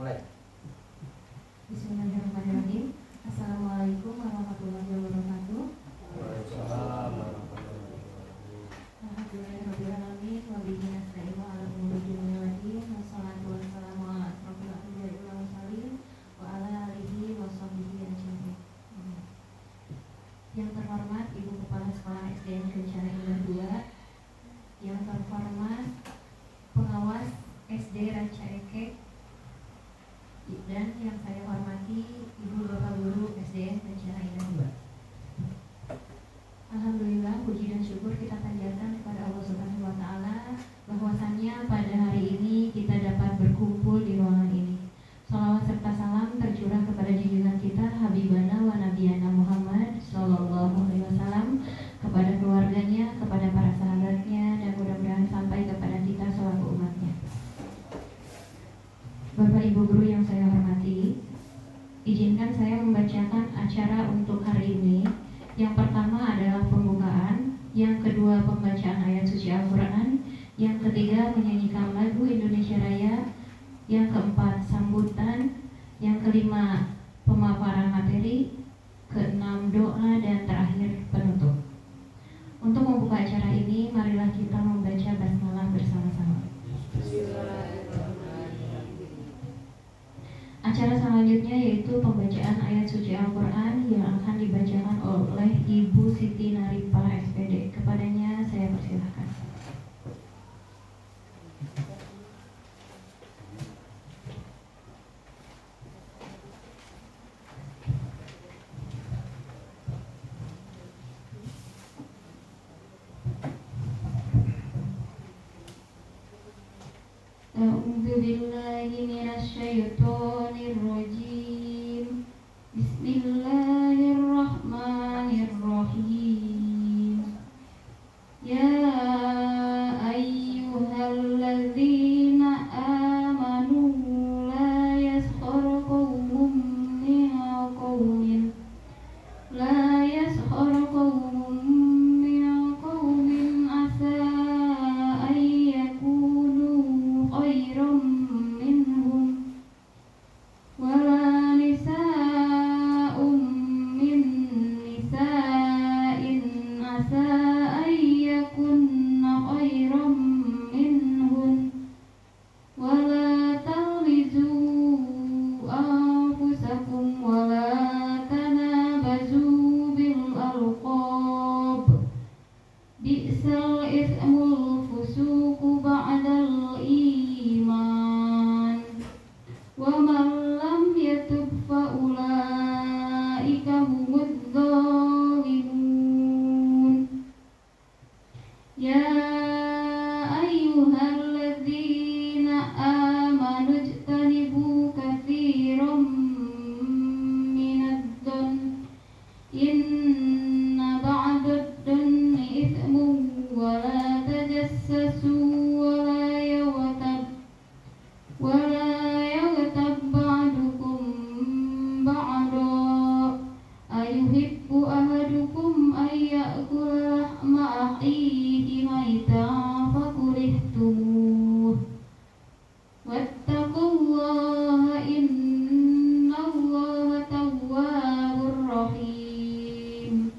Mulai. Bismillahirrahmanirrahim. Assalamualaikum warahmatullahi wabarakatuh. Waalaikumsalam warahmatullahi wabarakatuh. Alhamdulillahirrahmanirrahim. Wabihi nasta'inu ala umuri dunya waddin. Wassalatu wassalamu ala asrofil anbiya'i wal mursalin wa ala alihi wa sahbihi ajmain. Yang terhormat Ibu Kepala Sekolah SDN Kencana Indah 2, yang terhormat pengawas SD Ranca Ekek, dan yang saya hormati Ibu Bapak Guru SDN Kencana Indah 2. Alhamdulillah, puji dan syukur kita panjatkan kepada Allah Subhanahu wa Ta'ala bahwasannya pada hari ini kita dapat berkumpul di ruangan ini. Salawat serta salam tercurah kepada junjungan kita Habibana wa Nabiyana Muhammad Sallallahu Alaihi Wasallam, kepada keluarganya, kepada para sahabatnya, dan mudah-mudahan sampai kepada kita selaku umatnya. Bapak Ibu Guru yang saya hormati, izinkan saya membacakan acara untuk hari ini. Yang pertama adalah pembukaan, yang kedua pembacaan ayat suci Al-Quran, yang ketiga menyanyikan lagu Indonesia Raya, yang keempat sambutan, yang kelima pemaparan materi, keenam doa, dan terakhir penutup. Untuk membuka acara ini, marilah kita membaca basmalah bersama-sama. Acara selanjutnya yaitu pembacaan ayat suci Al-Quran yang akan dibacakan oleh Ibu Siti Naripa SPD. Kepadanya saya persilahkan. A'udzu billahi minasyaitonir rajim. Bismillahirrahmanirrahim. Ya ayyuhalladzina amanu la yaskhar qaumun min qaumin la yaskhar qaumun min qaumin asa khairam minhum wala nisa'un min nisa'in asa ayyakunna khairam minhun wala talmizu anfusakum wala tanabazu bil alqab bi'sal ithmul fusuqu ba'dal iman wa man lam yatub fa ulaika humudz zalimun. Ya ayyuhalladzina amanu ijtanibu katsiran minadh-dhanni inna ba'dad-dhanni ithmun wa la tajassasu ولا يغتب بعضكم بعضا أيحب أحدكم أن يأكل لحم أخيه ميتا فكرهتموه واتقوا الله إن الله تواب رحيم.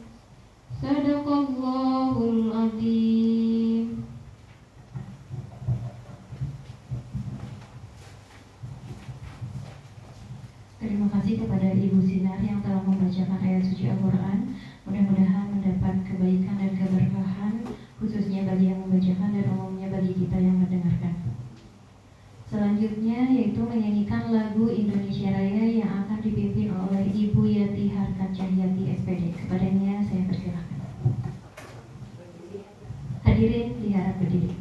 صدق الله العظيم. Terima kasih kepada Ibu Sinar yang telah membacakan ayat suci Al-Quran. Mudah-mudahan mendapat kebaikan dan keberkahan, khususnya bagi yang membacakan dan umumnya bagi kita yang mendengarkan. Selanjutnya yaitu menyanyikan lagu Indonesia Raya yang akan dipimpin oleh Ibu Yati Harkat Cahyati SPD. Kepadanya saya persilahkan. Hadirin diharap berdiri.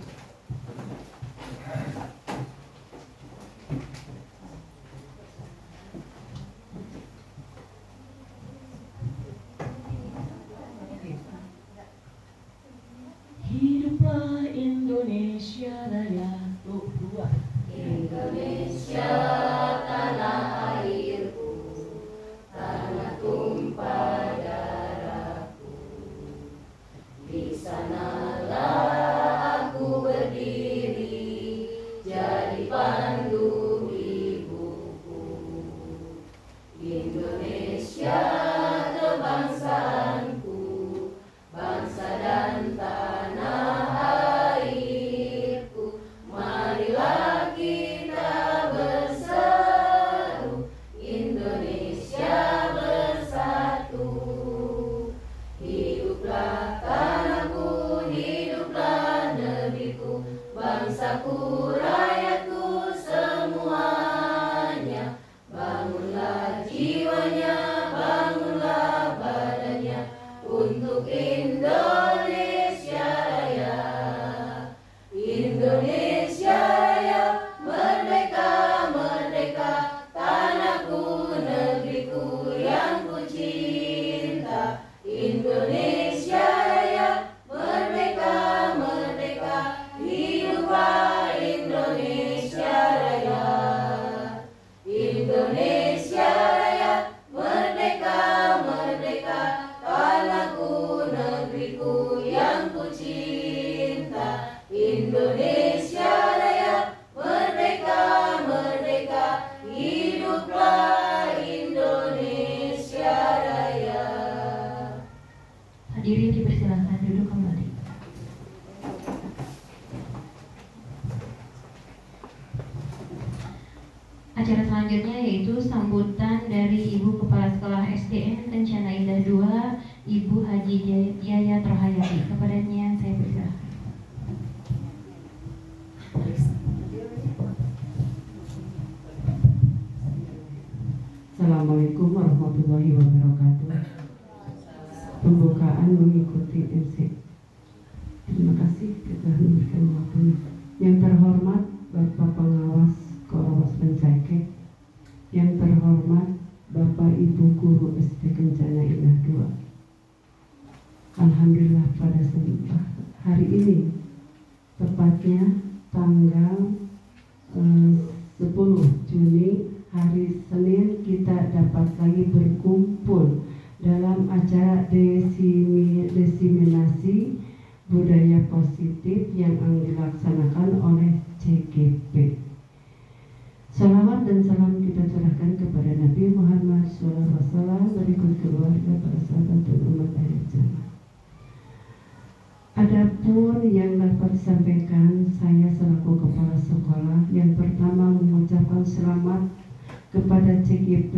Hiduplah Indonesia Raya. Dua. Indonesia tanah airku, tanah tumpah darahku. Di sanalah aku berdiri, jadi pandu ibuku. Acara selanjutnya yaitu sambutan dari Ibu Kepala Sekolah SDN Kencana Indah 2, Ibu Haji Yayat Rohayati. Kepadanya saya persilahkan. Assalamualaikum warahmatullahi wabarakatuh. Pembukaan mengikuti MC. Terima kasih kita memberikan waktunya. Yang terhormat Bapak Pengawas Korawas Pencakek, yang terhormat Bapak Ibu Guru SD Kencana Indah 2. Alhamdulillah pada hari ini, tepatnya tanggal 10 Juni hari Senin, kita dapat lagi berkumpul dalam acara diseminasi budaya positif yang dilaksanakan oleh CGP. Salawat dan salam kita curahkan kepada Nabi Muhammad SAW, berikut keluarga, para sahabat dan umat akhir zaman. Adapun yang dapat disampaikan saya selaku kepala sekolah, yang pertama mengucapkan selamat kepada CGP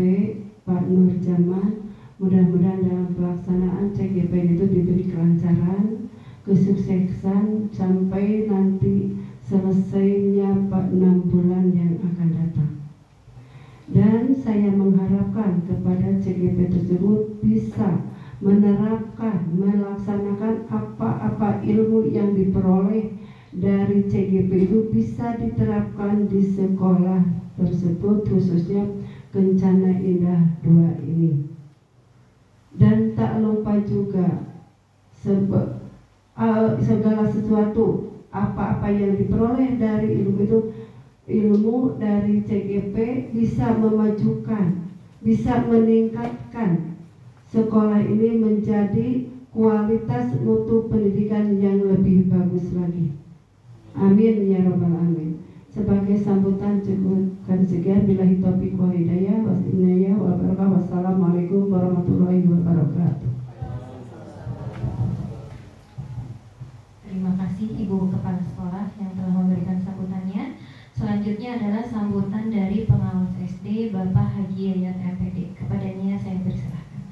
Pak Nur Jaman. Mudah-mudahan dalam pelaksanaan CGP itu diberi kelancaran, kesuksesan sampai nanti selesainya 6 bulan yang akan datang. Dan saya mengharapkan kepada CGP tersebut bisa menerapkan, melaksanakan apa-apa ilmu yang diperoleh dari CGP itu bisa diterapkan di sekolah tersebut, khususnya Kencana Indah 2 ini. Dan tak lupa juga segala sesuatu, apa-apa yang diperoleh dari ilmu itu, ilmu dari CGP bisa memajukan, bisa meningkatkan sekolah ini menjadi kualitas mutu pendidikan yang lebih bagus lagi. Amin ya rabbal alamin. Sebagai sambutan cukupkan sekian, billahi taufiq wal hidayah, wassalamualaikum warahmatullahi wabarakatuh. Wassalamualaikum warahmatullahi wabarakatuh. Terima kasih Ibu Kepala Sekolah yang telah memberikan sambutannya. Selanjutnya adalah sambutan dari pengawas SD Bapak Haji Yayat MPD. Kepadanya saya persilahkan.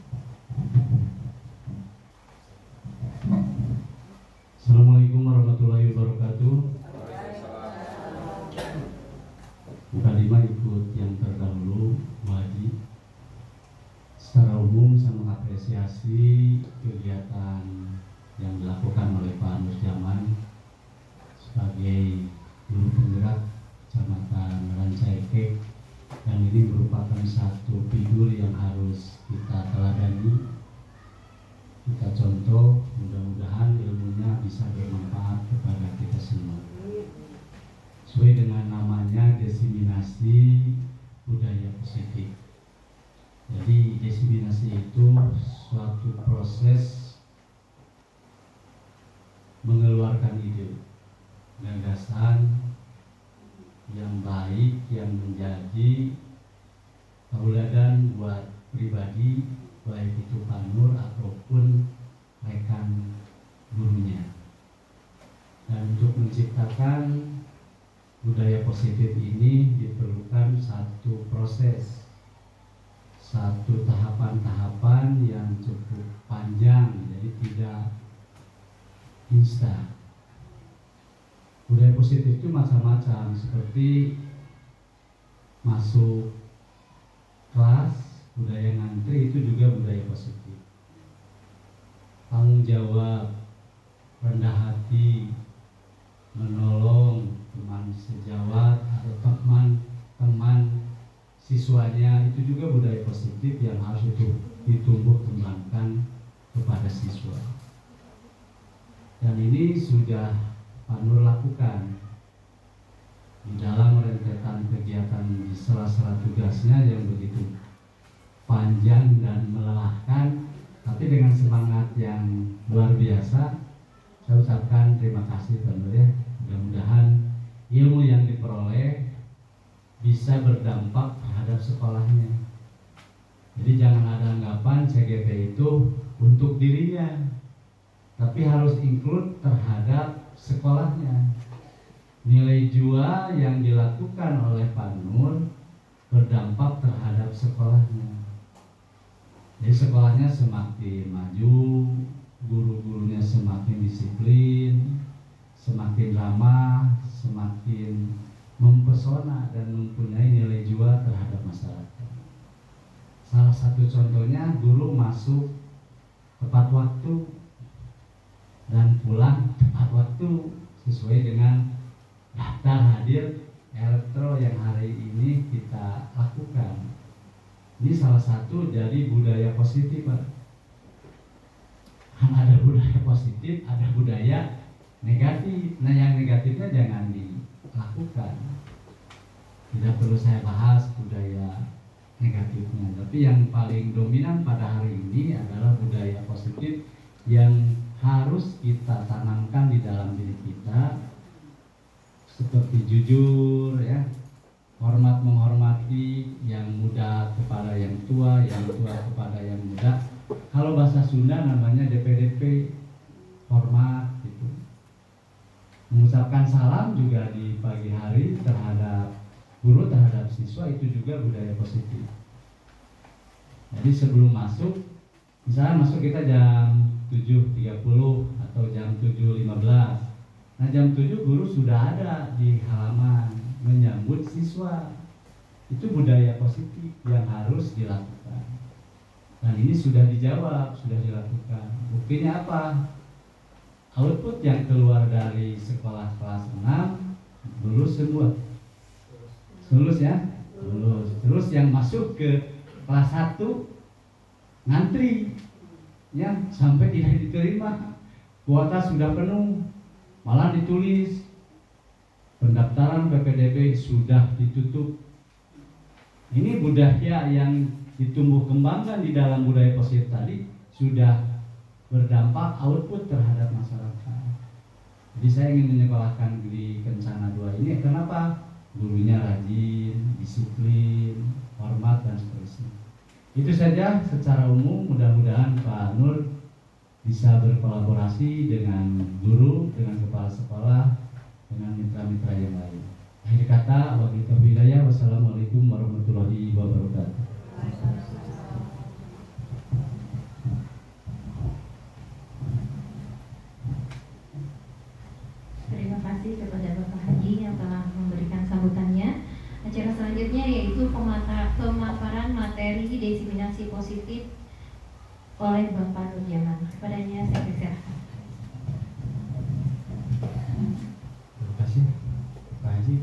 Assalamualaikum warahmatullahi wabarakatuh. Mukadimah ikut yang terdahulu, Wadi. Secara umum saya mengapresiasi kegiatan yang dilakukan oleh Pak Nur Jaman sebagai guru penggerak Kecamatan Rancaikek, yang ini merupakan satu figur yang harus kita teladani, kita contoh. Mudah-mudahan ilmunya bisa bermanfaat kepada kita semua. Sesuai dengan namanya, diseminasi budaya positif. Jadi diseminasi itu suatu proses mengeluarkan ide, gagasan yang baik yang menjadi tauladan buat pribadi, baik itu Pak Nur ataupun rekan gurunya. Dan untuk menciptakan budaya positif ini diperlukan satu proses, satu tahapan-tahapan yang cukup panjang, jadi tidak instan. Budaya positif itu macam-macam, seperti masuk kelas, budaya ngantri itu juga budaya positif. Tanggung jawab, rendah hati, menolong teman sejawat atau teman-teman siswanya, itu juga budaya positif yang harus ditumbuh kembangkan kepada siswa. Dan ini sudah Pak Nur lakukan di dalam rentetan kegiatan di sela-sela tugasnya yang begitu panjang dan melelahkan, tapi dengan semangat yang luar biasa. Saya ucapkan terima kasih Pak Nur ya. Mudah-mudahan ilmu yang diperoleh bisa berdampak terhadap sekolahnya. Jadi jangan ada anggapan CGP itu untuk dirinya, tapi harus include terhadap sekolahnya. Nilai jual yang dilakukan oleh Pak Nur berdampak terhadap sekolahnya. Jadi sekolahnya semakin maju, guru-gurunya semakin disiplin, semakin ramah, semakin mempesona dan mempunyai nilai jual terhadap masyarakat. Salah satu contohnya, guru masuk tepat waktu dan pulang tepat waktu sesuai dengan daftar hadir elektro yang hari ini kita lakukan. Ini salah satu dari budaya positif, Pak. Kan ada budaya positif, ada budaya negatif. Nah, yang negatifnya jangan dilakukan. Tidak perlu saya bahas budaya negatifnya, tapi yang paling dominan pada hari ini adalah budaya positif yang harus kita tanamkan di dalam diri kita, seperti jujur, ya, hormat menghormati, yang muda kepada yang tua kepada yang muda. Kalau bahasa Sunda namanya DPDP, hormat gitu. Mengucapkan salam juga di pagi hari terhadap guru, terhadap siswa, itu juga budaya positif. Jadi sebelum masuk, misalnya masuk kita jam 7.30 atau jam 7.15. Nah, jam 7 guru sudah ada di halaman menyambut siswa. Itu budaya positif yang harus dilakukan. Dan ini sudah dijawab, sudah dilakukan. Buktinya apa? Output yang keluar dari sekolah kelas 6 lulus semua. Lulus ya? Lulus. Terus yang masuk ke kelas 1 ngantri, ya, sampai tidak diterima. Kuota sudah penuh. Malah ditulis pendaftaran PPDB sudah ditutup. Ini budaya yang ditumbuh kembangkan di dalam budaya positif tadi sudah berdampak output terhadap masyarakat. Jadi saya ingin menyekolahkan di Kencana 2 ini, kenapa? Gurunya rajin, disiplin, hormat, dan seterusnya. Itu saja secara umum. Mudah-mudahan Pak Nur bisa berkolaborasi dengan guru, dengan kepala sekolah, dengan mitra-mitra yang lain. Akhir kata, wabillahi taufiq hidayah. Wassalamualaikum warahmatullahi wabarakatuh. Terima kasih kepada Bapak Haji yang telah memberikan sambutannya. Acara selanjutnya yaitu pemaparan materi diseminasi positif oleh Bapak Nur Jaman. Kepadanya saya persilahkan. Terima kasih Pak Haji.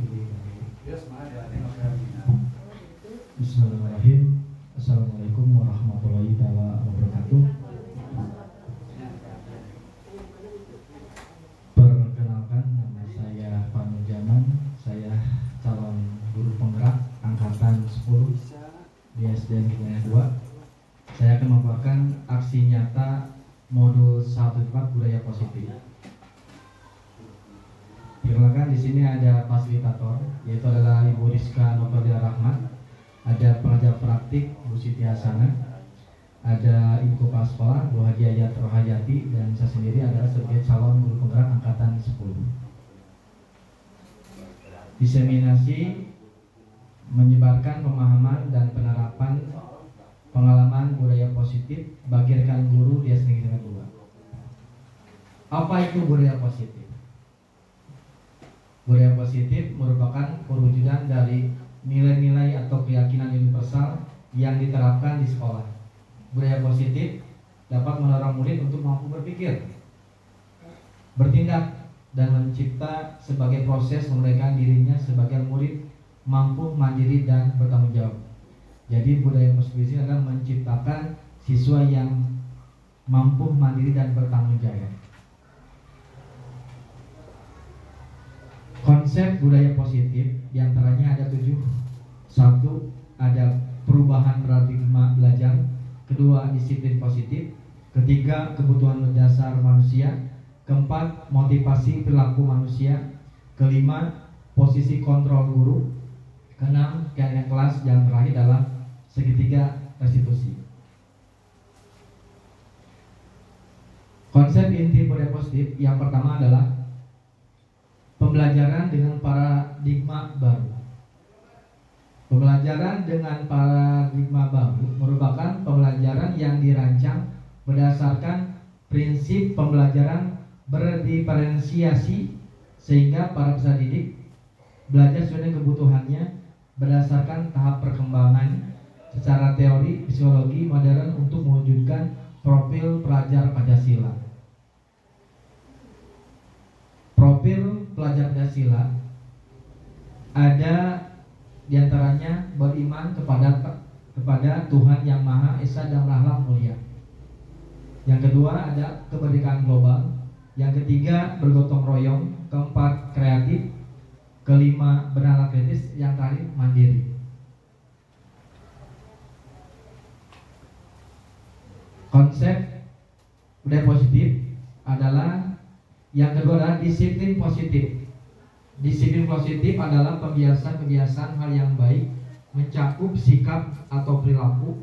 Bismillahirrahmanirrahim. Assalamualaikum warahmatullahi wabarakatuh. Perkenalkan, nama saya Pak Nur Jaman. Saya calon guru penggerak angkatan 10 di SDN Kencana 2. Saya akan memaparkan aksi nyata modul 1 budaya positif. Perkenalkan, di sini ada fasilitator, yaitu adalah Ibu Rizka Nopelila Rahmat, ada pengajar praktik Bu Siti Hasanah, ada Ibu Kepala Sekolah Bu Haji Ayat Rohayati, dan saya sendiri adalah sebagai calon guru penggerak angkatan 10. Diseminasi menyebarkan pemahaman dan penerapan pengalaman budaya positif bagi rekan guru di SDN Kencana 2. Apa itu budaya positif? Budaya positif merupakan perwujudan dari nilai-nilai atau keyakinan universal yang diterapkan di sekolah. Budaya positif dapat mendorong murid untuk mampu berpikir, bertindak, dan mencipta sebagai proses memerdekakan dirinya sebagai murid mampu mandiri dan bertanggung jawab. Jadi budaya positif ini adalah menciptakan siswa yang mampu mandiri dan bertanggung jawab. Konsep budaya positif diantaranya ada 7. 1. Ada perubahan paradigma belajar. 2. Disiplin positif. 3. Kebutuhan mendasar manusia. 4. Motivasi perilaku manusia. 5. Posisi kontrol guru. 6. Keadaan kelas. Yang terakhir adalah segitiga restitusi. Konsep inti budaya positif yang pertama adalah pembelajaran dengan paradigma baru. Pembelajaran dengan paradigma baru merupakan pembelajaran yang dirancang berdasarkan prinsip pembelajaran berdiferensiasi, sehingga para peserta didik belajar sesuai dengan kebutuhannya berdasarkan tahap perkembangan secara teori psikologi modern untuk mewujudkan profil pelajar Pancasila. Profil pelajar Pancasila ada diantaranya beriman kepada Tuhan Yang Maha Esa dan berakhlak mulia. Yang kedua ada kemerdekaan global. Yang ketiga bergotong royong. Keempat kreatif. Kelima bernalar kritis. Yang terakhir mandiri. Konsep budaya positif adalah yang kedua adalah disiplin positif. Disiplin positif adalah pembiasaan-pembiasaan hal yang baik mencakup sikap atau perilaku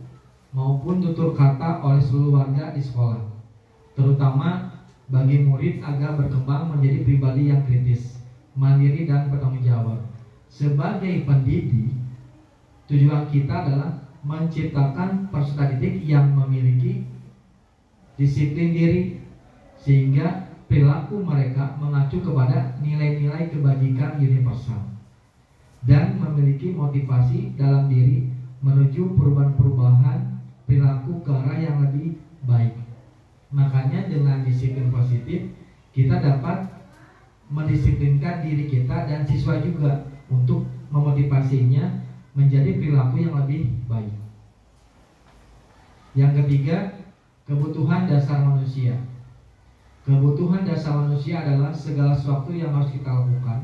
maupun tutur kata oleh seluruh warga di sekolah, terutama bagi murid agar berkembang menjadi pribadi yang kritis, mandiri dan bertanggung jawab. Sebagai pendidik, tujuan kita adalah menciptakan peserta didik yang memiliki disiplin diri sehingga perilaku mereka mengacu kepada nilai-nilai kebajikan universal dan memiliki motivasi dalam diri menuju perubahan-perubahan perilaku ke arah yang lebih baik. Makanya dengan disiplin positif kita dapat mendisiplinkan diri kita dan siswa juga untuk memotivasinya menjadi perilaku yang lebih baik. Yang ketiga, kebutuhan dasar manusia. Kebutuhan dasar manusia adalah segala sesuatu yang harus kita lakukan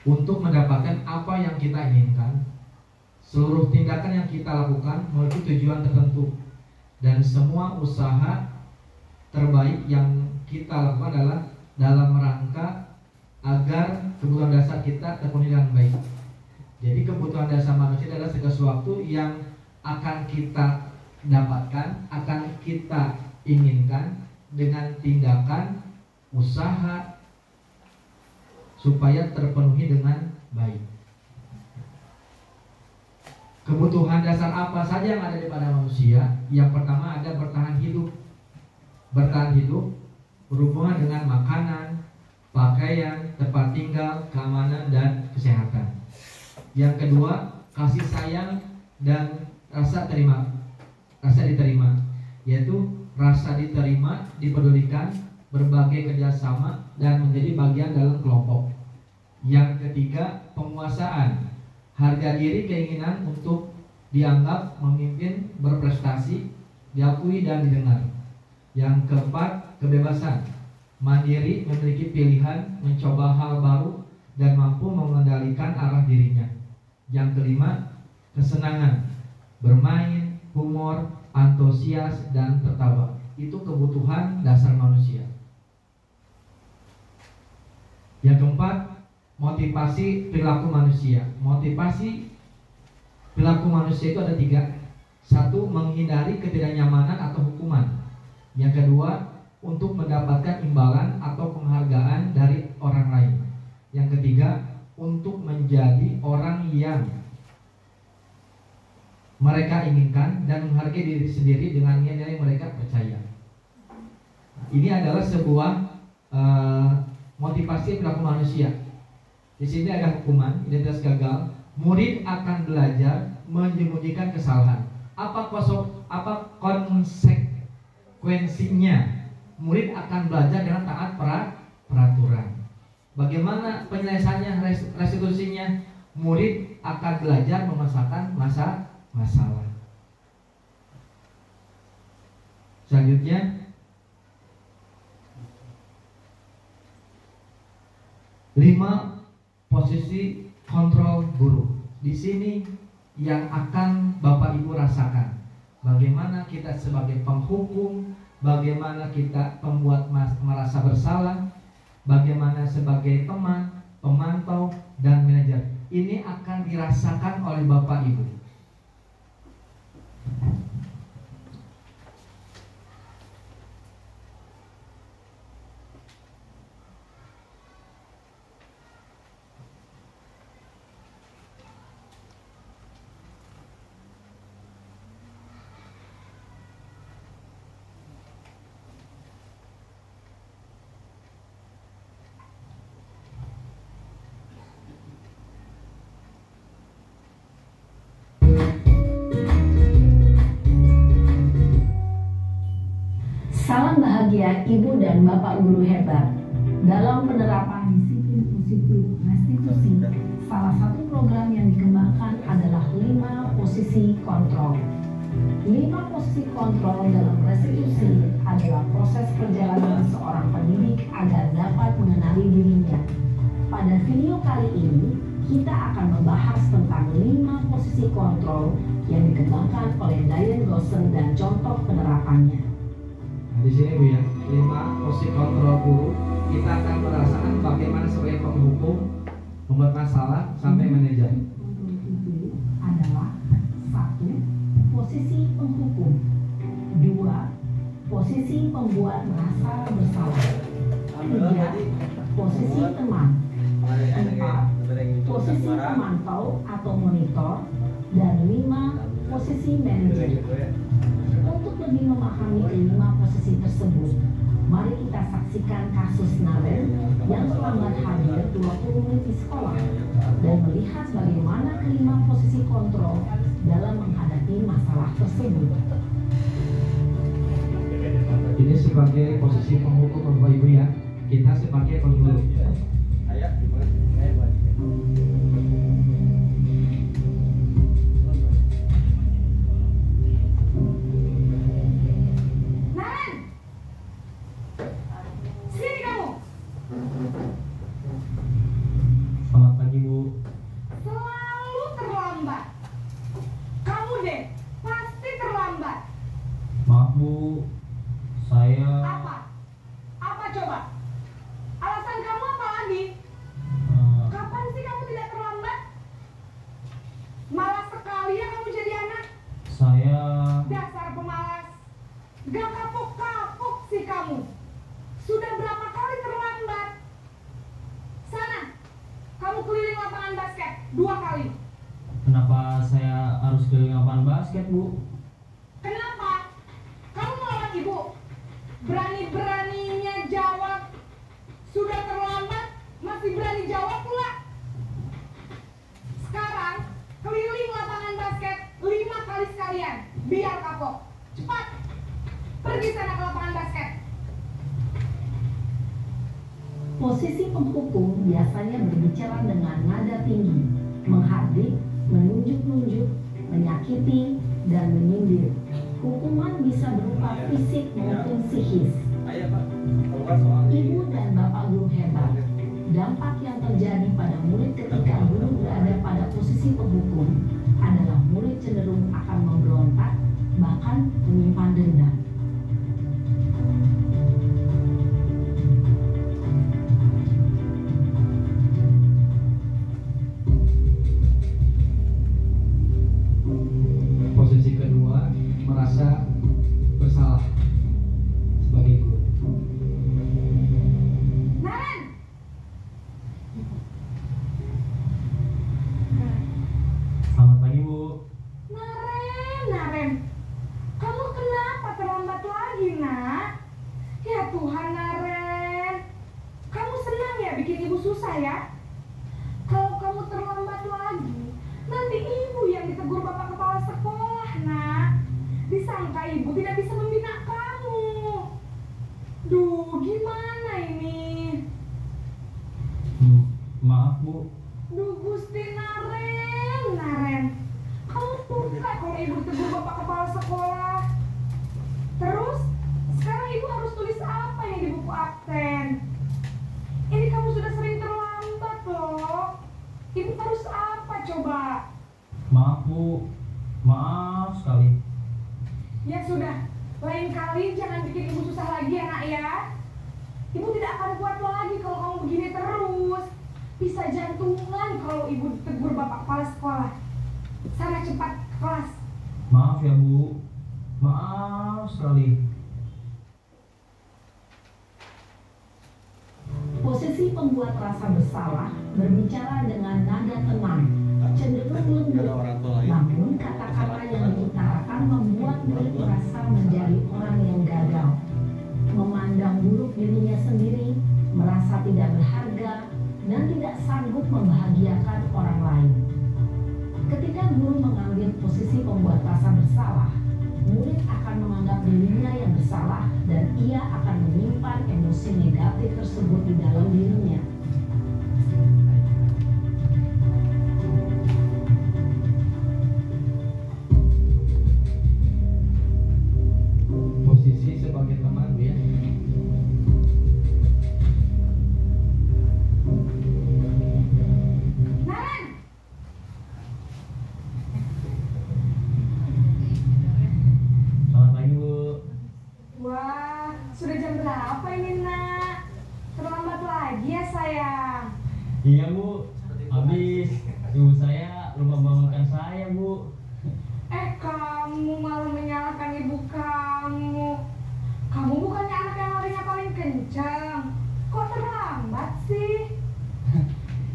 untuk mendapatkan apa yang kita inginkan. Seluruh tindakan yang kita lakukan memiliki tujuan tertentu, dan semua usaha terbaik yang kita lakukan adalah dalam rangka agar kebutuhan dasar kita terpenuhi dengan baik. Jadi kebutuhan dasar manusia adalah segala sesuatu yang akan kita dapatkan, akan kita inginkan dengan tindakan usaha supaya terpenuhi dengan baik. Kebutuhan dasar apa saja yang ada pada manusia? Yang pertama ada bertahan hidup. Bertahan hidup berhubungan dengan makanan, pakaian, tempat tinggal, keamanan, dan kesehatan. Yang kedua, kasih sayang dan rasa diterima, yaitu rasa diterima, dipedulikan, berbagai kerjasama, dan menjadi bagian dalam kelompok. Yang ketiga, penguasaan, harga diri, keinginan untuk dianggap memimpin, berprestasi, diakui dan didengar. Yang keempat, kebebasan, mandiri, memiliki pilihan, mencoba hal baru, dan mampu mengendalikan arah dirinya. Yang kelima, kesenangan, bermain, humor, antusias, dan tertawa. Itu kebutuhan dasar manusia. Yang keempat, motivasi perilaku manusia. Motivasi perilaku manusia itu ada 3. 1, menghindari ketidaknyamanan atau hukuman. Yang kedua, untuk mendapatkan imbalan atau penghargaan dari orang lain. Yang ketiga, untuk menjadi orang yang mereka inginkan dan menghargai diri sendiri dengan nilai-nilai mereka percaya. Ini adalah sebuah motivasi perilaku manusia. Di sini ada hukuman, identitas gagal. Murid akan belajar menyembunyikan kesalahan. Apa konsekuensinya? Murid akan belajar dengan taat peraturan. Bagaimana penyelesaiannya, restitusinya? Murid akan belajar memecahkan masalah. Selanjutnya, 5 posisi kontrol guru. Di sini yang akan Bapak Ibu rasakan. Bagaimana kita sebagai penghukum, bagaimana kita pembuat merasa bersalah, bagaimana sebagai teman, pemantau, dan manajer. Ini akan dirasakan oleh Bapak Ibu. Salam bahagia Ibu dan Bapak Guru hebat. Dalam penerapan disiplin positif restitusi, salah satu program yang dikembangkan adalah 5 posisi kontrol. 5 posisi kontrol dalam restitusi adalah proses perjalanan seorang pendidik agar dapat mengenali dirinya. Pada video kali ini, kita akan membahas tentang 5 posisi kontrol yang dikembangkan oleh Diane Dawson dan contoh penerapannya. Di sini Bu ya, 5 posisi kontrol guru. Kita akan merasakan bagaimana sebagai penghukum membuat masalah sampai manajer. Adalah 1. Posisi penghukum. 2. Posisi pembuat merasa bersalah. 3. Posisi teman. 4. Posisi pemantau atau monitor. Dan 5. Posisi manajer. Untuk lebih memahami kelima posisi tersebut, mari kita saksikan kasus Naren yang terlambat hadir 20 menit di sekolah dan melihat bagaimana kelima posisi kontrol dalam menghadapi masalah tersebut. Ini sebagai posisi penghukum Bapak Ibu ya, kita sebagai pengguru. Selamat pagi Bu. Selalu terlambat. Kamu deh, pasti terlambat. Maaf Bu, saya Apa? Apa coba? Alasan kamu apa lagi? Kapan sih kamu tidak terlambat? Malas sekali ya kamu jadi anak. saya Dasar pemalas. Gak kapok-kapok sih kamu. Sudah berapa kali terlambat? Sana, kamu keliling lapangan basket 2 kali. kenapa saya harus keliling lapangan basket Bu? Kenapa? Kamu melawan ibu? Berani-beraninya jawab. Sudah terlambat, masih berani jawab pula. Sekarang, keliling lapangan basket 5 kali sekalian. Biar kapok. Cepat. Pergi sana ke lapangan basket. Posisi penghukum biasanya berbicara dengan nada tinggi, menghardik, menunjuk-nunjuk, menyakiti, dan menyindir. Hukuman bisa berupa fisik maupun psikis. Ibu dan Bapak Guru hebat, dampak yang terjadi pada murid ketika guru berada pada posisi penghukum adalah murid cenderung akan memberontak, bahkan menyimpan dendam. Posisi kedua, merasa bersalah sebagai guru. Naren! Selamat pagi Bu. Naren. Kamu kenapa terlambat lagi, nak? Ya Tuhan, Naren. Kamu senang ya bikin ibu susah ya? Kalau kamu terlambat lagi, nanti ibu yang ditegur bapak kepala sekolah, nak. Disangka ibu tidak bisa membina kamu. Duh, gimana ini? Maaf Bu. Duh, Gusti Naren. Kamu suka kalau ibu ditegur bapak kepala sekolah. Terus, sekarang ibu harus tulis apa yang di buku absen? Ini kamu sudah sering terlambat loh. Ibu harus apa coba? Maaf Bu. Maaf sekali. Ya sudah, lain kali jangan bikin ibu susah lagi ya nak ya. Ibu tidak akan kuat lagi kalau kamu begini terus. Bisa jantungan kalau ibu ditegur bapak kepala sekolah. Sana cepat ke kelas. Maaf ya Bu. Maaf sekali. Posisi pembuat rasa bersalah berbicara dengan nada tenang, cenderung lembut. Namun kata-kata yang diutarakan membuat murid merasa menjadi orang yang gagal, memandang buruk dirinya sendiri, merasa tidak berharga, dan tidak sanggup membahagiakan orang lain. Ketika guru mengambil posisi dirinya yang bersalah dan ia akan menyimpan emosi negatif tersebut di dalam dirinya. Posisi sebagai teman, Bu, ya. Naren, Selamat pagi, Bu. wah, sudah jam berapa ini, Nak? Terlambat lagi ya, sayang. Iya, Bu. Habis ibu saya lupa bangunkan saya, Bu. Kamu malah menyalahkan ibu kamu. Kamu bukannya anak yang larinya paling kencang. Kok terlambat sih?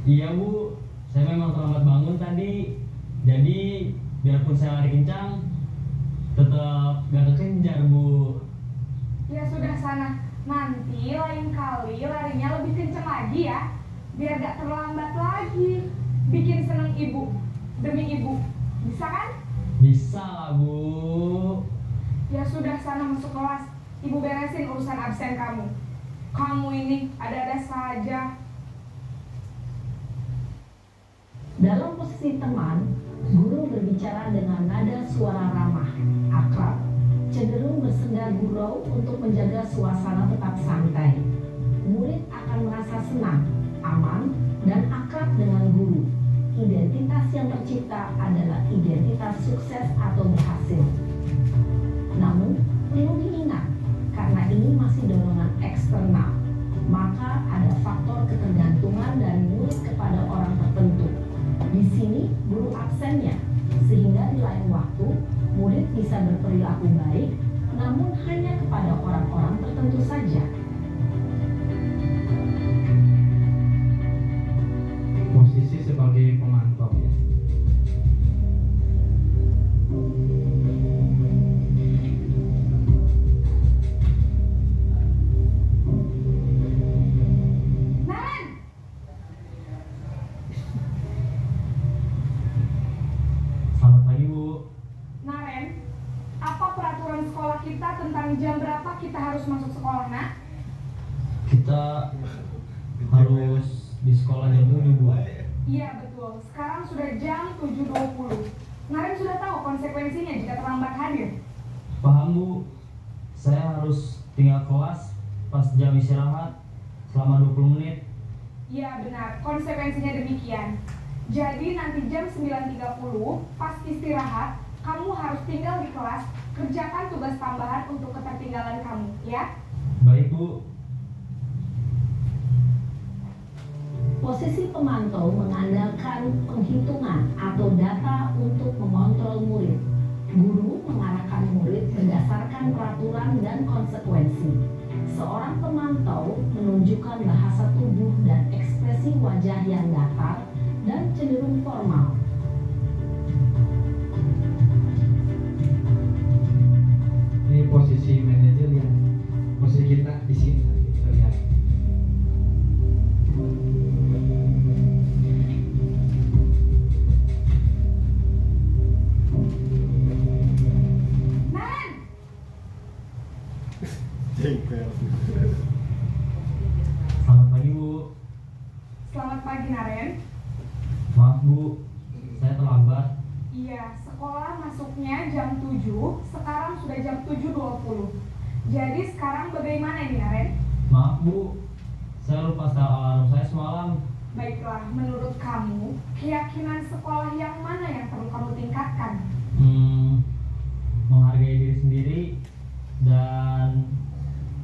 Iya, Bu. Saya memang terlambat bangun tadi. Jadi, biarpun saya lari kencang, tetap gak kekejar, Bu. Ya sudah sana. Nanti lain kali larinya lebih kencang lagi ya. Biar gak terlambat lagi. Bikin seneng ibu. Demi ibu. Bisa kan? Bisa lah, Bu. Ya sudah sana masuk kelas. Ibu beresin urusan absen kamu. Kamu ini ada-ada saja. Dalam posisi teman, guru berbicara dengan nada suara ramah, akrab, cenderung bersenda gurau untuk menjaga suasana tetap santai. Murid akan merasa senang, aman, dan akrab dengan guru. Identitas yang tercipta adalah identitas sukses atau berhasil. Namun, perlu diingat, karena ini masih dorongan eksternal, maka ada faktor ketergantungan dari murid kepada orang tertentu. Di sini, guru absennya, sehingga di lain waktu, murid bisa berperilaku baik, namun hanya kepada orang-orang tertentu saja. Posisi sebagai pemantau, ya. Naren! Selamat pagi, Bu. Naren, apa peraturan sekolah kita tentang jam berapa kita harus masuk sekolah, Nak? Kita harus di sekolah jam 7, Bu. Iya betul, sekarang sudah jam 7.20. Naren sudah tahu konsekuensinya jika terlambat hadir. Paham, Bu. Saya harus tinggal kelas pas jam istirahat selama 20 menit. Iya benar, konsekuensinya demikian. Jadi nanti jam 9.30 pas istirahat, kamu harus tinggal di kelas, kerjakan tugas tambahan untuk ketertinggalan kamu, ya? Baik, Bu. Posisi pemantau mengandalkan penghitungan atau data untuk mengontrol murid. Guru mengarahkan murid berdasarkan peraturan dan konsekuensi. Seorang pemantau menunjukkan bahasa tubuh dan ekspresi wajah yang datar dan cenderung formal. Ini posisi manajer yang posisi kita di sini nanti kita lihat. Naren! Selamat pagi, Bu. Selamat pagi, Naren. Maaf, Bu. Saya terlambat. Iya, sekolah masuknya jam 7, sekarang sudah jam 7.20. Jadi sekarang bagaimana ini, Naren? Maaf, Bu. Saya lupa setel alarm saya semalam. Baiklah, menurut kamu, keyakinan sekolah yang mana yang perlu kamu tingkatkan? Menghargai diri sendiri dan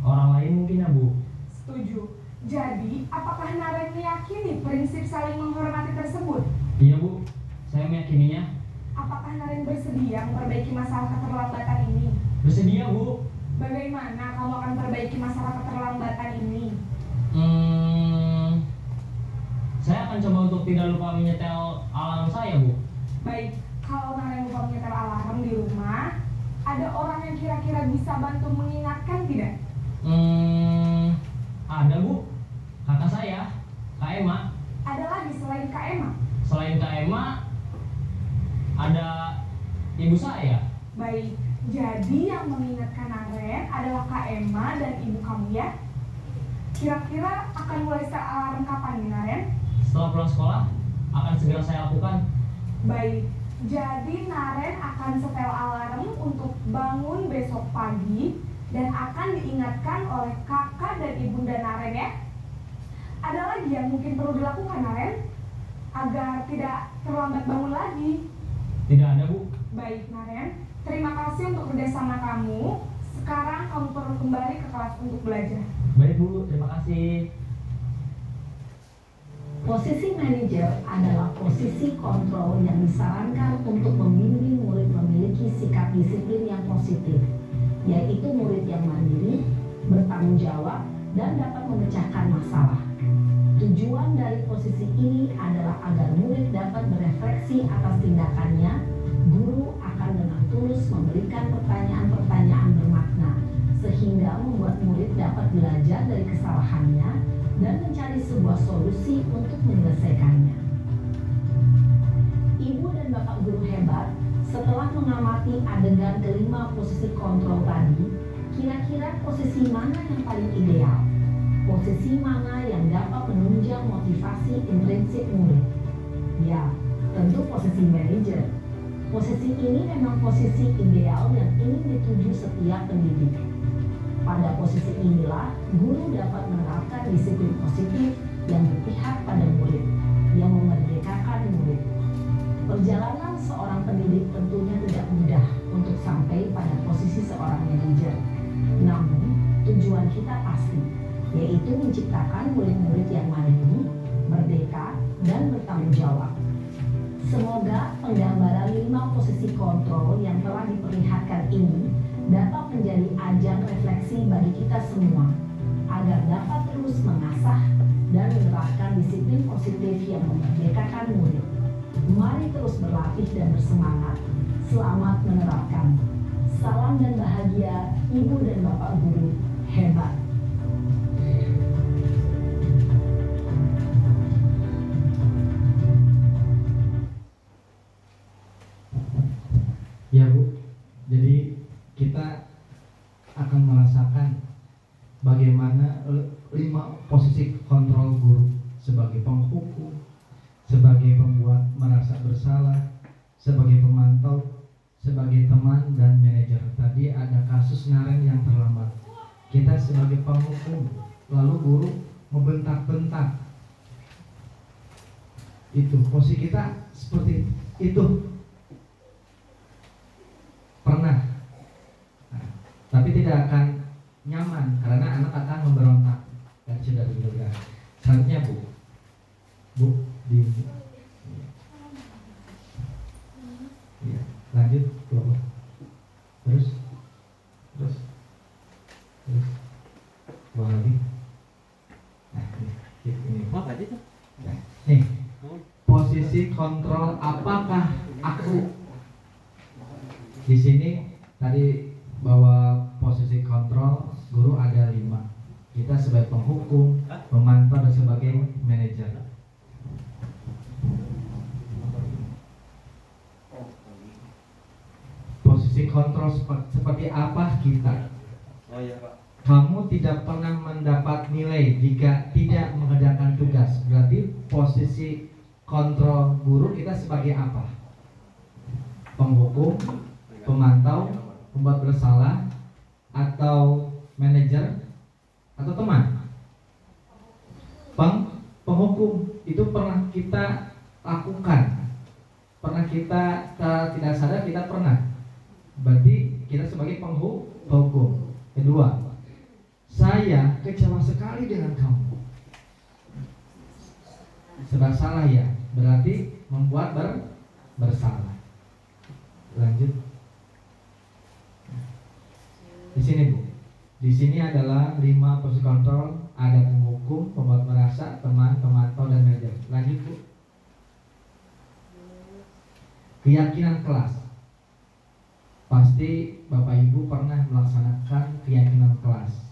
orang lain mungkin ya, Bu. Setuju. Jadi, apakah Naren meyakini prinsip saling menghormati tersebut? Iya, Bu. Saya meyakininya. Apakah Naren bersedia memperbaiki masalah keterlambatan ini? Bersedia, Bu. Bagaimana kamu akan perbaiki masalah keterlambatan ini? Saya akan coba untuk tidak lupa menyetel alarm saya, Bu. Baik, kalau Naren lupa menyetel alarm di rumah, ada orang yang kira-kira bisa bantu mengingatkan tidak? Ada, Bu. Kakak saya, Kak Emma. Ada lagi selain Kak Emma? Selain Kak Emma, ada ibu saya. Baik, jadi yang mengingatkan Naren adalah Kak Emma dan ibu kamu ya? Kira-kira akan mulai set alarm kapan nih Naren? Setelah pulang sekolah, akan segera saya lakukan. Baik, jadi Naren akan setel alarm untuk bangun besok pagi dan akan diingatkan oleh kakak dan ibunda Naren ya. Ada lagi yang mungkin perlu dilakukan Naren agar tidak terlambat bangun lagi? Tidak ada, Bu. Baik Naren, terima kasih untuk kerjasama kamu. Sekarang kamu perlu kembali ke kelas untuk belajar. Baik, Bu. Terima kasih. Posisi manajer adalah posisi kontrol yang disarankan untuk membimbing murid memiliki sikap disiplin yang positif, yaitu murid yang mandiri, bertanggung jawab, dan dapat memecahkan masalah. Tujuan dari posisi ini adalah agar murid dapat berefleksi atas tindakannya. Guru akan dengan tulus memberikan pertanyaan-pertanyaan bermakna, sehingga membuat murid dapat belajar dari kesalahannya dan mencari sebuah solusi untuk menyelesaikannya. Ibu dan Bapak guru hebat, setelah mengamati adegan kelima posisi kontrol tadi, kira-kira posisi mana yang paling ideal? Posisi mana yang dapat menunjang motivasi intrinsik murid? Ya, tentu posisi manajer. Posisi ini memang posisi ideal yang ingin dituju setiap pendidik. Pada posisi inilah, guru dapat menerapkan disiplin positif yang berpihak pada murid, yang memerdekakan murid. Perjalanan seorang pendidik tentunya tidak mudah untuk sampai pada posisi seorang manajer. Namun, tujuan kita pasti, yaitu menciptakan murid-murid yang mandiri, merdeka, dan bertanggung jawab. Semoga penggambaran 5 posisi kontrol yang telah diperlihatkan ini dapat menjadi ajang refleksi bagi kita semua, agar dapat terus mengasah dan menerapkan disiplin positif yang memerdekakan murid. Mari terus berlatih dan bersemangat. Selamat menerapkan. Salam dan bahagia, Ibu dan Bapak guru hebat. Ya Bu, jadi kita akan merasakan bagaimana 5 posisi kontrol guru sebagai penghukum, sebagai pembuat merasa bersalah, sebagai pemantau, sebagai teman dan manajer. Tadi ada kasus Naren yang terlambat. Kita sebagai penghukum, lalu guru membentak-bentak. Itu posisi kita seperti itu. Pernah. Nah, tapi tidak akan nyaman karena anak akan memberontak dan sudah begitu. Selanjutnya Bu di ya, lanjut keluar. Terus keluar lagi. Nah, ini. Apa aja tuh? Nih, posisi kontrol apakah aku? Di sini tadi bahwa posisi kontrol guru ada 5. Kita sebagai penghukum, pemantau dan sebagai manajer. Posisi kontrol seperti apa kita? Oh iya Pak. Kamu tidak pernah mendapat nilai jika tidak mengerjakan tugas. Berarti posisi kontrol guru kita sebagai apa? Penghukum, pemantau, pembuat bersalah, atau manajer, atau teman. Penghukum itu pernah kita lakukan, pernah kita tidak sadar kita pernah. Berarti kita sebagai penghukum. Kedua, saya kecewa sekali dengan kamu. Serba salah ya, berarti membuat bersalah. Lanjut. Di sini Bu, di sini adalah 5 posisi kontrol, ada penghukum, pembuat merasa, teman, pemantau, dan manajer. Lanjut Bu. Keyakinan kelas. Pasti Bapak Ibu pernah melaksanakan keyakinan kelas.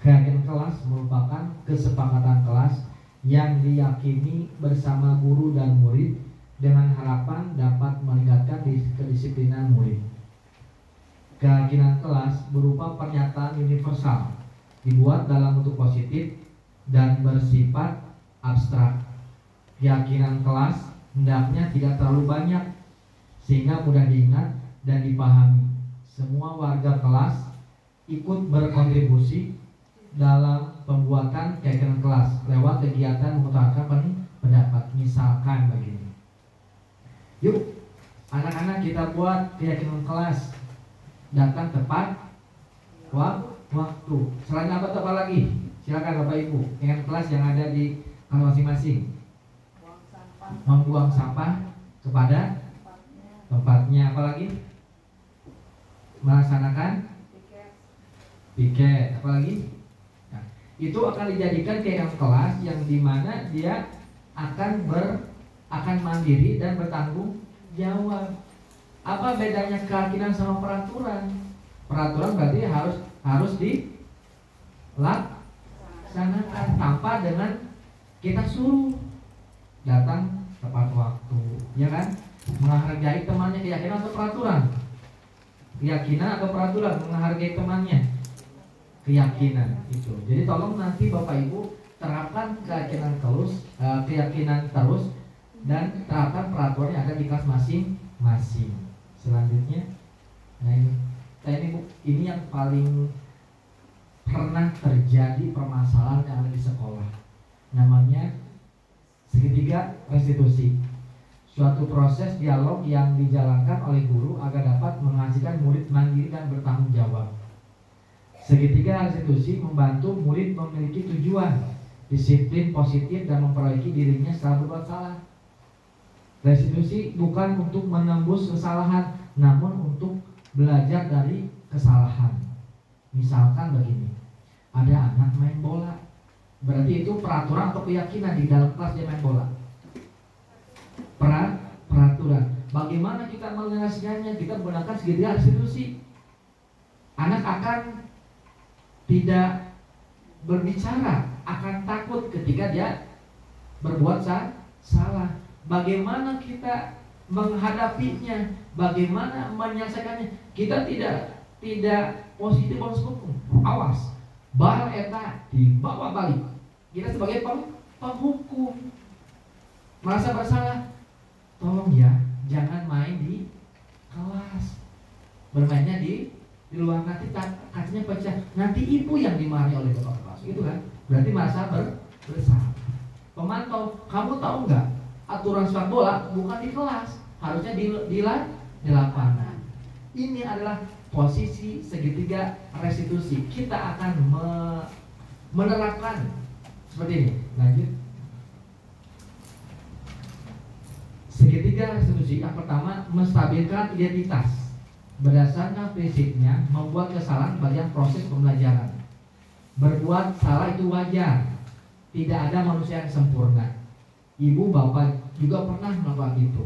Keyakinan kelas merupakan kesepakatan kelas yang diyakini bersama guru dan murid dengan harapan dapat meningkatkan kedisiplinan murid. Keyakinan kelas berupa pernyataan universal, dibuat dalam bentuk positif dan bersifat abstrak. Keyakinan kelas hendaknya tidak terlalu banyak sehingga mudah diingat dan dipahami. Semua warga kelas ikut berkontribusi dalam pembuatan keyakinan kelas lewat kegiatan mengutarakan pendapat. Misalkan begini, yuk anak-anak kita buat keyakinan kelas, datang tepat waktu. Selain apa tepat lagi? Silakan Bapak Ibu, keyakinan kelas yang ada di kelas masing-masing. Membuang sampah kepada tempatnya. Apalagi? Melaksanakan piket. Apalagi? Nah, itu akan dijadikan keyakinan kelas yang dimana dia akan mandiri dan bertanggung jawab. Apa bedanya keyakinan sama peraturan? Peraturan berarti harus dilaksanakan tanpa dengan kita suruh. Datang tepat waktu, ya kan? Menghargai temannya, keyakinan atau peraturan? Keyakinan atau peraturan? Menghargai temannya, keyakinan itu. Jadi tolong nanti Bapak Ibu terapkan keyakinan terus dan terapkan peraturan yang ada di kelas masing-masing. Selanjutnya, nah ini yang paling pernah terjadi permasalahan yang ada di sekolah. Namanya segitiga restitusi. Suatu proses dialog yang dijalankan oleh guru agar dapat menghasilkan murid mandiri dan bertanggung jawab. Segitiga restitusi membantu murid memiliki tujuan, disiplin positif dan memperbaiki dirinya setelah berbuat salah. Restitusi bukan untuk menembus kesalahan, namun untuk belajar dari kesalahan. Misalkan begini, ada anak main bola, berarti itu peraturan atau keyakinan di dalam kelas dia main bola. Peraturan. Bagaimana kita menjelaskannya? Kita menggunakan segitiga restitusi. Anak akan tidak berbicara, akan takut ketika dia berbuat salah. Bagaimana kita menghadapinya? Bagaimana menyelesaikannya? Kita tidak positif hukum. Awas, bal eta dibawa balik. Kita sebagai penghukum merasa bersalah. Tolong ya, jangan main di kelas. Bermainnya di luar, nanti kacanya pecah. Nanti ibu yang dimarahi oleh bapak kelas. Itu kan? Berarti merasa bersalah. Pemantau, kamu tahu nggak? Aturan sepak bola bukan di kelas, harusnya di lapangan. Ini adalah posisi segitiga restitusi. Kita akan menerapkan seperti ini. Lanjut. Segitiga restitusi yang pertama, menstabilkan identitas. Berdasarkan prinsipnya, membuat kesalahan bagian proses pembelajaran. Berbuat salah itu wajar. Tidak ada manusia yang sempurna. Ibu bapak juga pernah melakukan itu.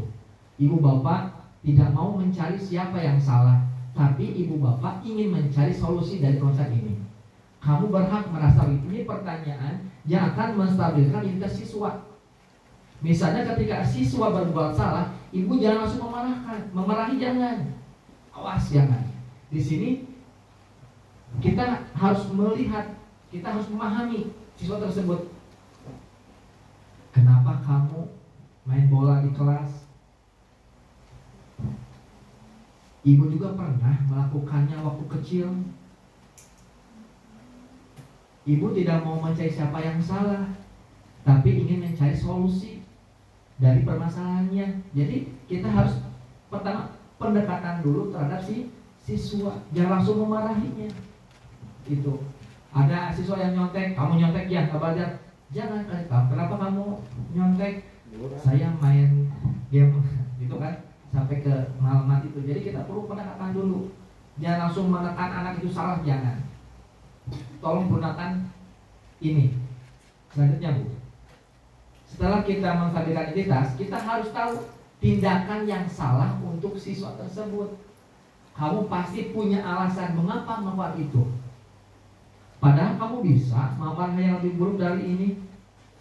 Ibu bapak tidak mau mencari siapa yang salah, tapi ibu bapak ingin mencari solusi dari proses ini. Kamu berhak merasa ini pertanyaan yang akan menstabilkan identitas siswa. Misalnya ketika siswa berbuat salah, ibu jangan langsung memarahi jangan. Awas jangan. Di sini kita harus melihat, kita harus memahami siswa tersebut. Kenapa kamu main bola di kelas? Ibu juga pernah melakukannya waktu kecil. Ibu tidak mau mencari siapa yang salah, tapi ingin mencari solusi dari permasalahannya. Jadi kita harus pertama pendekatan dulu terhadap si siswa, jangan langsung memarahinya. Itu ada siswa yang nyontek, kamu nyontek ya, nggak belajar. Jangan, kenapa kamu nyontek? Saya main game gitu kan sampai ke malaman itu. Jadi kita perlu pendekatan dulu. Jangan langsung menekan anak itu salah, jangan. Tolong gunakan ini. Selanjutnya Bu, setelah kita menstabilkan identitas, kita harus tahu tindakan yang salah untuk siswa tersebut. Kamu pasti punya alasan mengapa melakukan itu. Padahal kamu bisa melakukan hal yang lebih buruk dari ini.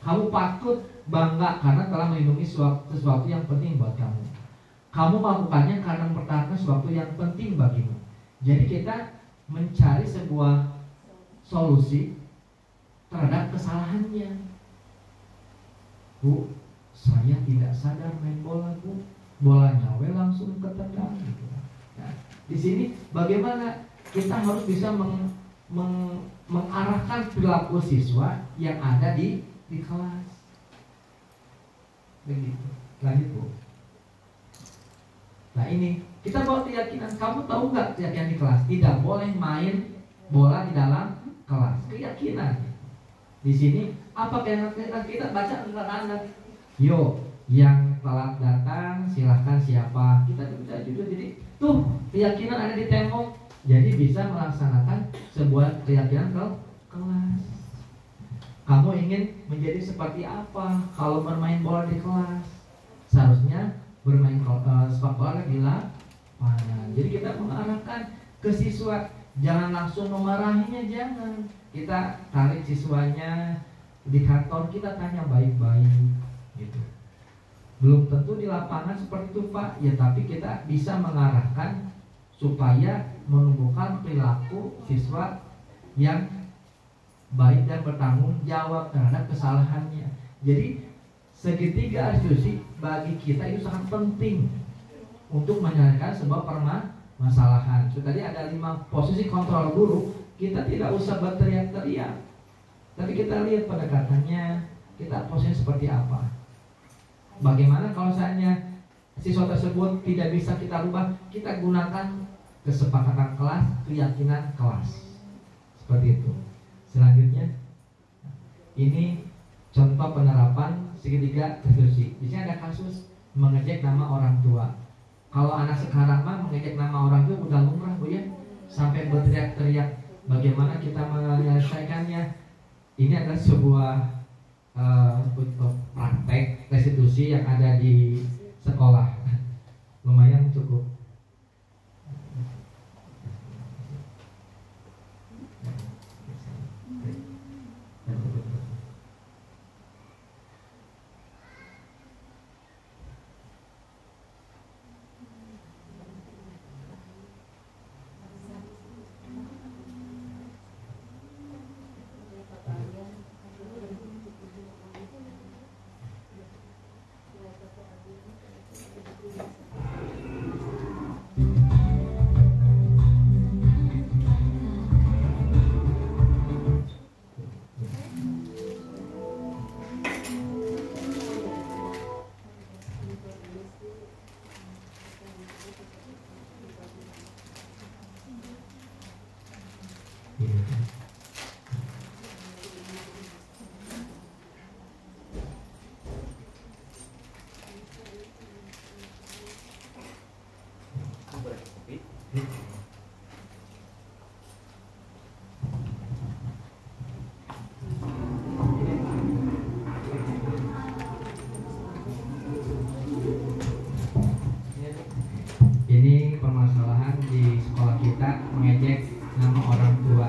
Kamu patut bangga karena telah melindungi sesuatu yang penting buat kamu. Kamu melakukannya karena mempertahankan sesuatu yang penting bagimu. Jadi kita mencari sebuah solusi terhadap kesalahannya. Bu, saya tidak sadar main bola, Bu. Bolanya langsung ketendang gitu. Nah, di sini bagaimana kita harus bisa mengarahkan perilaku siswa yang ada di kelas. Begitu. Lanjut, Bu. Nah, ini kita bawa keyakinan. Kamu tahu nggak keyakinan di kelas? Tidak boleh main bola di dalam kelas. Keyakinan. Di sini apa keyakinan kita? Baca tentang Anda. Yo, yang telat datang silahkan siapa. Kita bisa juga. Jadi tuh keyakinan ada di tembok. Jadi bisa melaksanakan sebuah keyakinan ke kelas. Kamu ingin menjadi seperti apa kalau bermain bola di kelas? Seharusnya bermain sepak bola di lapangan. Jadi kita mengarahkan ke siswa. Jangan langsung memarahinya, jangan. Kita tarik siswanya di kantor, kita tanya baik-baik gitu. Belum tentu di lapangan seperti itu, Pak. Ya, tapi kita bisa mengarahkan supaya menumbuhkan perilaku siswa yang baik dan bertanggung jawab terhadap kesalahannya. Jadi segitiga restitusi bagi kita itu sangat penting untuk menyelesaikan sebuah permasalahan. So, tadi ada 5 posisi kontrol guru. Kita tidak usah berteriak-teriak, tapi kita lihat pendekatannya, kita posisi seperti apa. Bagaimana kalau misalnya siswa tersebut tidak bisa kita rubah, kita gunakan kesepakatan kelas, keyakinan kelas. Seperti itu. Selanjutnya, ini contoh penerapan segitiga restitusi. Di sini ada kasus mengejek nama orang tua. Kalau anak sekarang mah mengejek nama orang tua udah lumrah, Bu ya. Sampai berteriak-teriak. Bagaimana kita menyelesaikannya? Ini adalah sebuah praktek restitusi yang ada di sekolah. Lumayan cukup. Ini permasalahan di sekolah kita mengejek nama orang tua.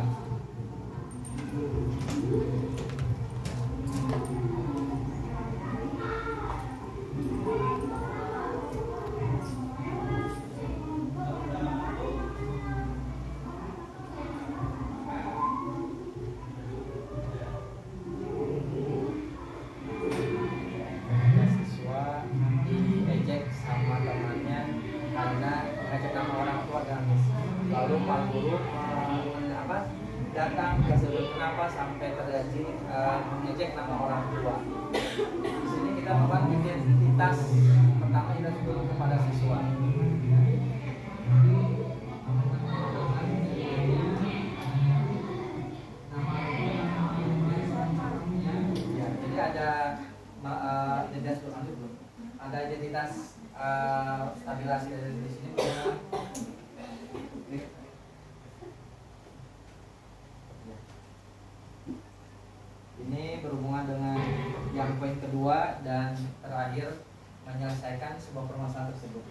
Datang ke sebelum kenapa sampai terjadi mengejek nama orang tua. Di sini kita membuat identitas pertama kita turun kepada siswa. Ya, jadi ada identitas belum? Ada identitas stabilisasi di sini. Ini berhubungan dengan yang poin kedua dan terakhir, menyelesaikan sebuah permasalahan tersebut.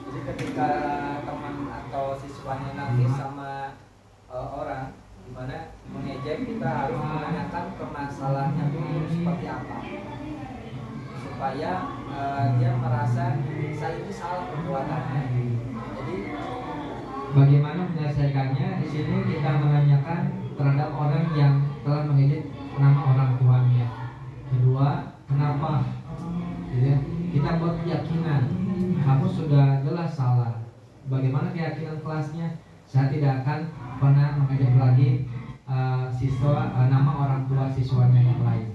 Jadi ketika teman atau siswanya nangis sama orang, dimana mengejek, kita harus menanyakan permasalahannya dulu seperti apa. supaya dia merasa saya itu salah perbuatannya. Jadi bagaimana menyelesaikannya? Di sini kita menanyakan terhadap orang yang telah mengejek nama orang tuanya. Kedua, kenapa? Ya, kita buat keyakinan kamu sudah jelas salah. Bagaimana keyakinan kelasnya? Saya tidak akan pernah mengejek lagi nama orang tua siswanya yang lain.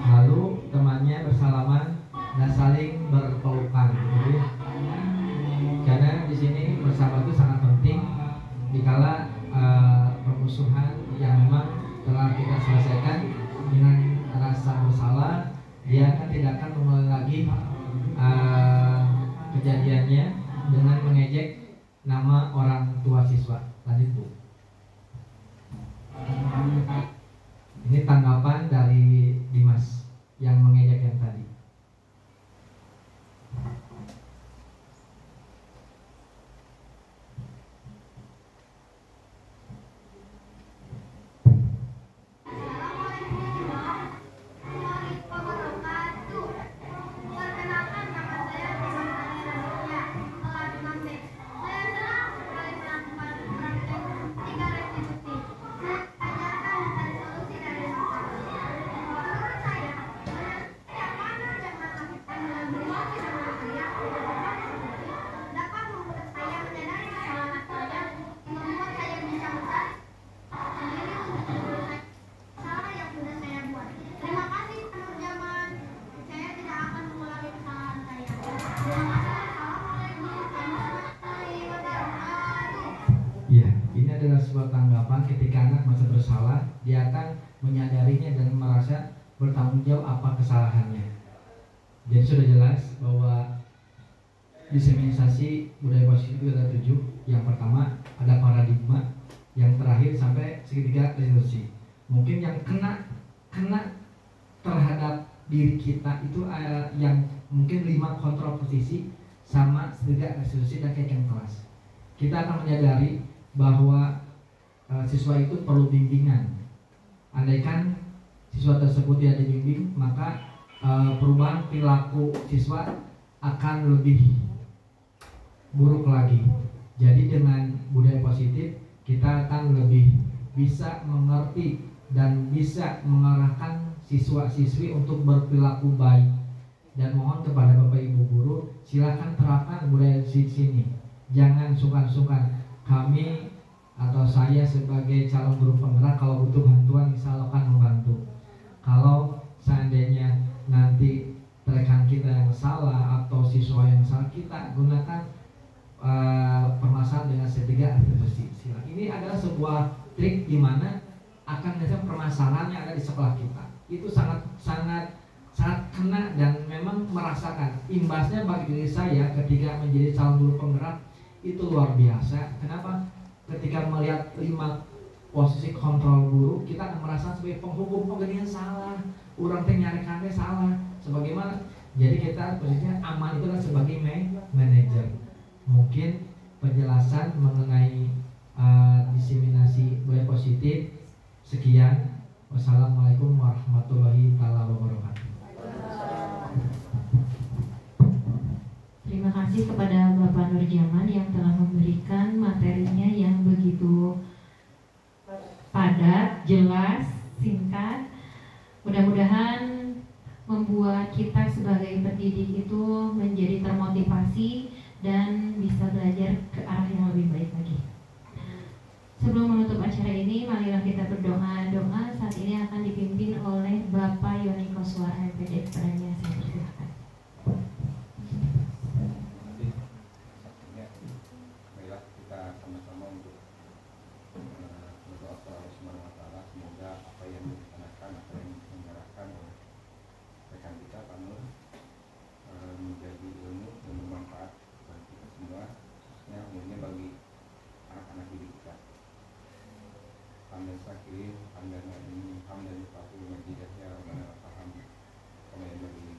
Lalu temannya bersalaman dan saling berpelukan. Jadi, karena di sini bersama itu sangat penting dikala permusuhan yang memang telah kita selesaikan dengan rasa bersalah, dia kan tidak akan mengulangi lagi kejadiannya dengan mengejek nama orang tua siswa. Lanjut Bu. Ini tanggapan dari Dimas yang mengejek yang tadi. Adalah sebuah tanggapan ketika anak merasa bersalah, dia akan menyadarinya dan merasa bertanggung jawab apa kesalahannya. Jadi sudah jelas bahwa diseminisasi budaya positif itu ada 7. Yang pertama ada paradigma, yang terakhir sampai segitiga restitusi. Mungkin yang kena terhadap diri kita itu yang mungkin 5 kontroposisi sama segitiga restitusi dan kayak kelas. Kita akan menyadari bahwa siswa itu perlu bimbingan. Andaikan siswa tersebut tidak dibimbing, maka perubahan perilaku siswa akan lebih buruk lagi. Jadi dengan budaya positif kita akan lebih bisa mengerti dan bisa mengarahkan siswa-siswi untuk berperilaku baik. Dan mohon kepada Bapak Ibu guru, silakan terapkan budaya di sini. Jangan sungkan-sungkan. Kami atau saya sebagai calon guru penggerak kalau butuh bantuan insya Allah akan membantu. Kalau seandainya nanti rekan kita yang salah atau siswa yang salah, kita gunakan permasalahan dengan segitiga restitusi. Ini adalah sebuah trik di mana akan ada permasalahan yang ada di sekolah kita. Itu sangat kena dan memang merasakan imbasnya bagi diri saya ketika menjadi calon guru penggerak. Itu luar biasa. Kenapa? Ketika melihat 5 posisi kontrol guru, kita akan merasa sebagai penghukum, ginian salah, orang teh nyarikan teh salah. Sebagaimana, jadi kita posisinya aman itu adalah sebagai manajer. Mungkin penjelasan mengenai diseminasi budaya positif. Sekian. Wassalamualaikum warahmatullahi wabarakatuh. Terima kasih kepada Bapak Nurjaman yang telah memberikan materinya yang begitu padat, jelas, singkat. Mudah-mudahan membuat kita sebagai pendidik itu menjadi termotivasi dan bisa belajar ke arah yang lebih baik lagi. Sebelum menutup acara ini, marilah kita berdoa. Doa saat ini akan dipimpin oleh Bapak Yoni Koswara MPD. Kepadanya saya persilahkan. Menjadi ilmu dan bermanfaat bagi kita semua, khususnya umumnya bagi anak-anak didik kita. Hamdan sakirin, hamdan ini, hamdan fatul majidahnya, mana paham, kemudian bagi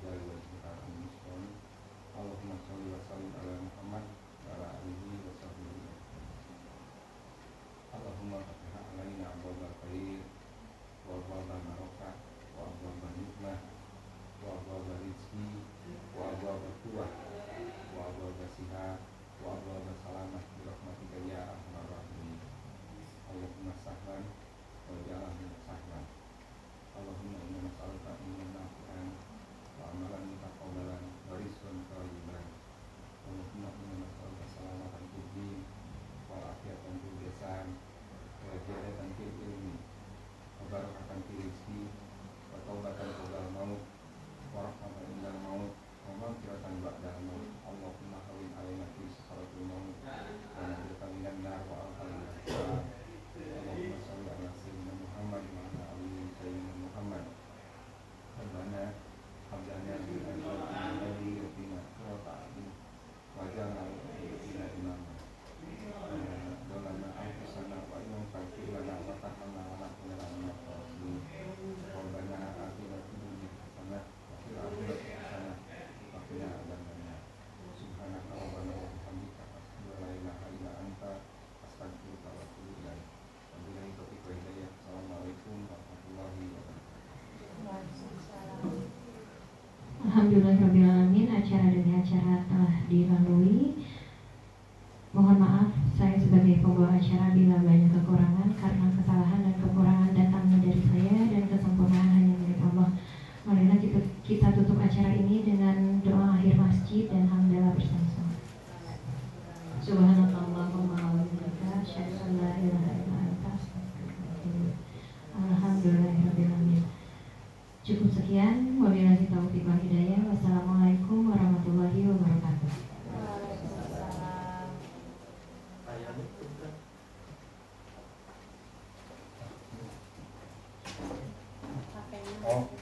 rizki wa taubatan qabla maut wa rahmatan indal maut wa maghfiratan ba'dal maut. Allahumma hawwin 'alaina fi sakaratil maut wa najirna minan nar wa alhamdulillah. Allahumma shalli ala sayyidina Muhammad wa ala ali sayyidina Muhammad. Rabbana hab lana min azwajina wa dhurriyyatina waj'alna lil-muttaqina imama. Dolana anfusana wa illam taghfir lana wa tarhamna lanakunanna minal khasirin. Rabbana atina fid dunya hasanah wa fil akhirati hasanah wa qina adzabannar. Subhanaka rabbana wa bihamdika asyhadu an la ilaha illa anta astaghfiruka wa atubu ilaik. Wabillahi taufiq wal hidayah. Assalamualaikum warahmatullahi wabarakatuh. Alhamdulillahirrahmanirrahim. Acara demi acara telah dilalui. Mohon maaf saya sebagai pembawa acara bila banyak kekurangan, karena kesalahan dan kekurangan datangnya dari saya dan kesempurnaan hanya milik Allah. Marilah kita tutup acara ini dengan doa akhir masjid dan hamdalah bersama-sama. Subhanallahumma wa bihamdika asyhadu an la ilaha illa anta astaghfiruka wa atubu ilaik. Alhamdulillahirrahmanirrahim. Cukup sekian, wabillahi taufiq wal hidayah. Wassalamualaikum warahmatullahi wabarakatuh. Oh.